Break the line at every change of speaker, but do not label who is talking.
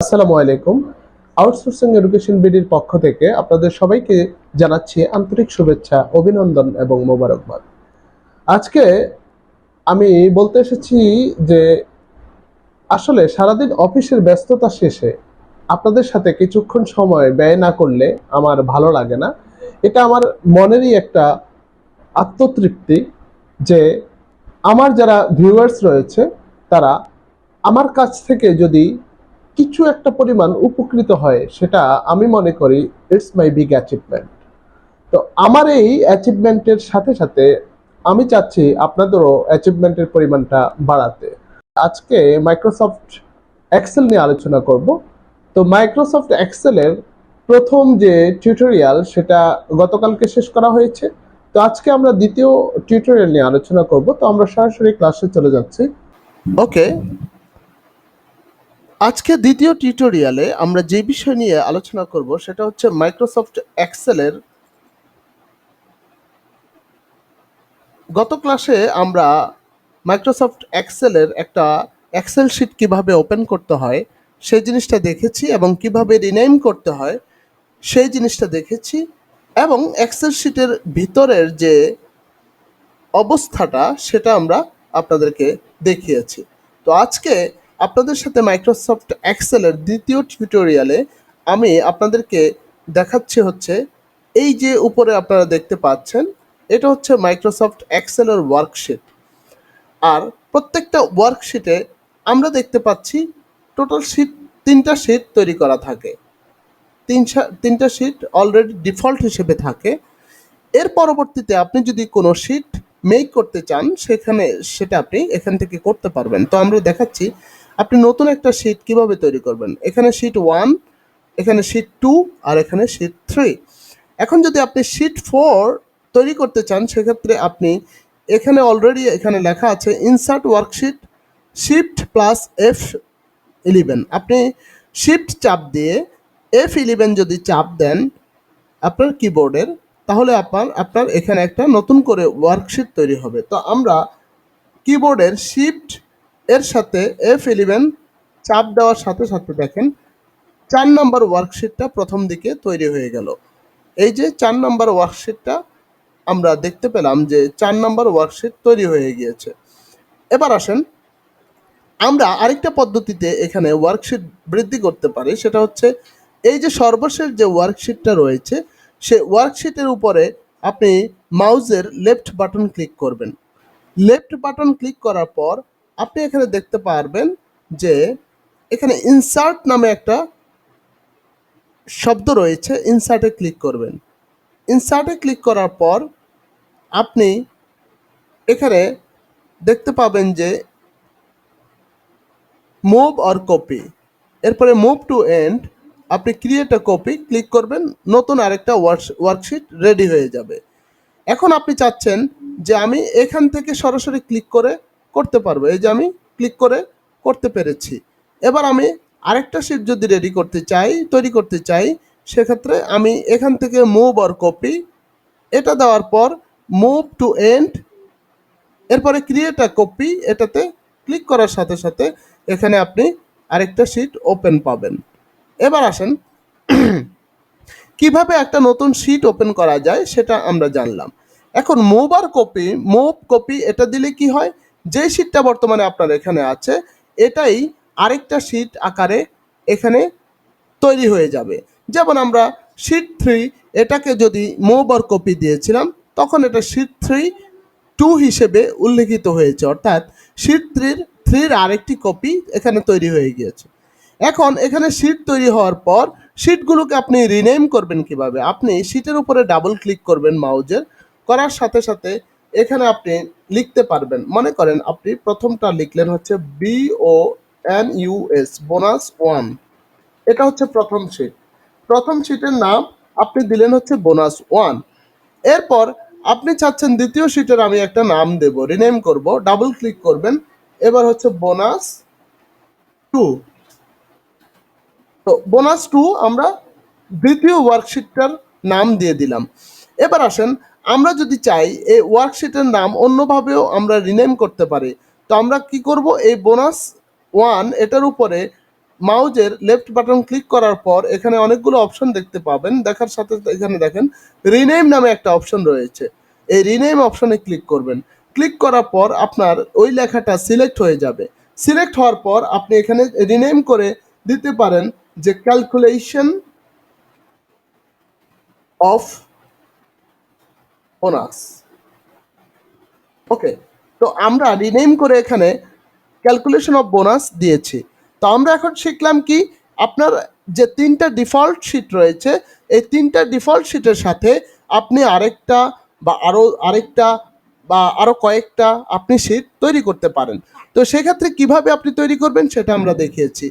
আসসালামু আলাইকুম। Outsourcing education বিডির পক্ষ থেকে আপনাদের সবাইকে জানাচ্ছি আন্তরিক শুভেচ্ছা, অভিনন্দন এবং মোবারকবাদ। আজকে আমি বলতে এসেছি যে আসলে সারাদিন অফিসের ব্যস্ততা শেষে আপনাদের সাথে কিছুক্ষণ সময় ব্যয় না করলে আমার ভালো লাগে না। এটা আমার মনেরই একটা আত্মতৃপ্তি যে আমার যারা ভিউয়ার্স রয়েছে তারা আমার কাছ থেকে যদি কিছু একটা পরিমাণ উপকৃত হয়, সেটা আমি মনে করি ইটস মাই বিগ অ্যাচিভমেন্ট। তো আমার এই অ্যাচিভমেন্টের সাথে সাথে আমি চাচ্ছি আপনাদেরও অ্যাচিভমেন্টের পরিমাণটা বাড়াতে। আজকে মাইক্রোসফট এক্সেল নিয়ে আলোচনা করব। তো মাইক্রোসফট এক্সেলের প্রথম যে টিউটোরিয়াল সেটা গতকালকে শেষ করা হয়েছে। তো আজকে আমরা দ্বিতীয় টিউটোরিয়াল নিয়ে আলোচনা করব। তো আমরা সরাসরি ক্লাসে চলে যাচ্ছি। ওকে, আজকে দ্বিতীয় টিউটোরিয়ালে আমরা যে বিষয় নিয়ে আলোচনা করব সেটা হচ্ছে মাইক্রোসফট এক্সেলের। গত ক্লাসে আমরা মাইক্রোসফট এক্সেলের একটা এক্সেল শিট কিভাবে ওপেন করতে হয় সেই জিনিসটা দেখেছি, এবং কিভাবে রিনেম করতে হয় সেই জিনিসটা দেখেছি, এবং এক্সেল শিটের ভিতরের যে অবস্থাটা সেটা আমরা আপনাদেরকে দেখিয়েছি। তো আজকে আপনাদের সাথে মাইক্রোসফট এক্সেলের দ্বিতীয় টিউটোরিয়ালে আমি আপনাদেরকে দেখাচ্ছি হচ্ছে এই যে উপরে আপনারা দেখতে পাচ্ছেন, এটা হচ্ছে মাইক্রোসফট এক্সেলের ওয়ার্কশিট। আর প্রত্যেকটা ওয়ার্কশিটে আমরা দেখতে পাচ্ছি টোটাল শিট, 3টা শিট তৈরি করা থাকে। তিনটা শিট অলরেডি ডিফল্ট হিসেবে থাকে। এর পরবর্তীতে আপনি যদি কোনো শিট মেক করতে চান সেটা আপনি এখান থেকে করতে পারবেন। তো আমরা দেখাচ্ছি আপনি নতুন একটা শিট কিভাবে তৈরি করবেন। এখানে শিট 1, এখানে শিট 2, আর এখানে শিট 3। এখন যদি আপনি শিট 4 তৈরি করতে চান সেক্ষেত্রে আপনি এখানে অলরেডি এখানে লেখা আছে insert worksheet shift plus F11। আপনি শিফট চাপ দিয়ে F11 যদি চাপ দেন আপনার কিবোর্ডের, তাহলে আপনার এখানে একটা নতুন করে ওয়ার্কশিট তৈরি হবে। তো আমরা কিবোর্ডের শিফট এর সাথে F11 চাপ দেওয়ার সাথে সাথে দেখেন 4 নম্বর ওয়ার্কশিটটা প্রথম দিকে তৈরি হয়ে গেল। এই যে 4 নম্বর ওয়ার্কশিটটা আমরা দেখতে পেলাম যে 4 নম্বর ওয়ার্কশিট তৈরি হয়ে গিয়েছে। এবার আসেন আমরা আরেকটা পদ্ধতিতে এখানে ওয়ার্কশিট বৃদ্ধি করতে পারি, সেটা হচ্ছে এই যে সর্বশেষ যে ওয়ার্কশিটটা রয়েছে সেই ওয়ার্কশিটের উপরে আপনি মাউসের লেফট বাটন ক্লিক করবেন। লেফট বাটন ক্লিক করার পর আপনি এখানে দেখতে পারবেন যে এখানে ইনসার্ট নামে একটা শব্দ রয়েছে, ইনসার্টে ক্লিক করবেন। ইনসার্টে ক্লিক করার পর আপনি এখানে দেখতে পাবেন যে মুভ অর কপি, এরপরে মুভ টু এন্ড আপনি ক্রিয়েট আ কপি ক্লিক করবেন, নতুন আরেকটা ওয়ার্কশিট রেডি হয়ে যাবে। এখন আপনি চাচ্ছেন যে আমি এখান থেকে সরাসরি ক্লিক করে করতে পারবো, এই যে আমি ক্লিক করে করতে পেরেছি। এবার আমি আরেকটা শিট যদি তৈরি করতে চাই সেক্ষেত্রে আমি এখান থেকে মুভ অর কপি এটা দেওয়ার পর মুভ টু এন্ড, এরপরে ক্রিয়েট আ কপি এটাতে ক্লিক করার সাথে সাথে এখানে আপনি আরেকটা শিট ওপেন পাবেন। এবার আসেন কিভাবে একটা নতুন শিট ওপেন করা যায় সেটা আমরা জানলাম। এখন মুভ কপি এটা দিলে কি হয়, যে শিটটা বর্তমানে আপনার এখানে আছে এটাই আরেকটা শিট আকারে এখানে তৈরি হয়ে যাবে। যেমন আমরা শিট 3 এটাকে যদি মুভ আর কপি দিয়েছিলাম তখন এটা শিট 3-2 হিসেবে উল্লেখিত হয়েছে, অর্থাৎ শিট 3-3 আরেকটি কপি এখানে তৈরি হয়ে গিয়েছে। এখন এখানে শিট তৈরি হওয়ার পর শিটগুলোকে আপনি রিনেম করবেন কিভাবে, আপনি শিটের উপরে ডাবল ক্লিক করবেন মাউজের, করার সাথে সাথে এখানে আপনি লিখতে পারবেন। মনে করেন আপনি প্রথমটা লিখলেন হচ্ছে BONUS বোনাস 1, এটা হচ্ছে প্রথম শিটের নাম আপনি দিলেন হচ্ছে বোনাস 1। এরপর আপনি চাচ্ছেন দ্বিতীয় শিটের আমি একটা নাম দেব, রিনেম করব, ডাবল ক্লিক করবেন, এবার হচ্ছে বোনাস 2। তো বোনাস 2 আমরা দ্বিতীয় ওয়ার্কশিটটার নাম দিয়ে দিলাম। এবার আসেন আমরা যদি চাই এই ওয়ার্কশিটের নাম অন্যভাবেও আমরা রিনেম করতে পারি। তো আমরা কি করব, এই বোনাস 1 এটার উপরে মাউজের লেফট বাটন ক্লিক করার পর এখানে অনেকগুলো অপশন দেখতে পাবেন। দেখার সাথে এখানে দেখেন রিনেম নামে একটা অপশন রয়েছে। এই রিনেম অপশনে ক্লিক করবেন। ক্লিক করার পর আপনার ওই লেখাটা সিলেক্ট হয়ে যাবে। সিলেক্ট হওয়ার পর আপনি এখানে রিনেম করে দিতে পারেন যে ক্যালকুলেশন অফ বোনাস। ওকে, তো আমরা রিনেম করে এখানে ক্যালকুলেশন অফ বোনাস দিয়েছি। তো আমরা এখন শিখলাম কি, আপনার যে তিনটা ডিফল্ট শিট রয়েছে এই তিনটা ডিফল্ট শিটের সাথে আপনি আরেকটা বা আরেকটা বা আরও কয়েকটা আপনি শিট তৈরি করতে পারেন। তো সেক্ষেত্রে কিভাবে আপনি তৈরি করবেন সেটা আমরা দেখিয়েছি।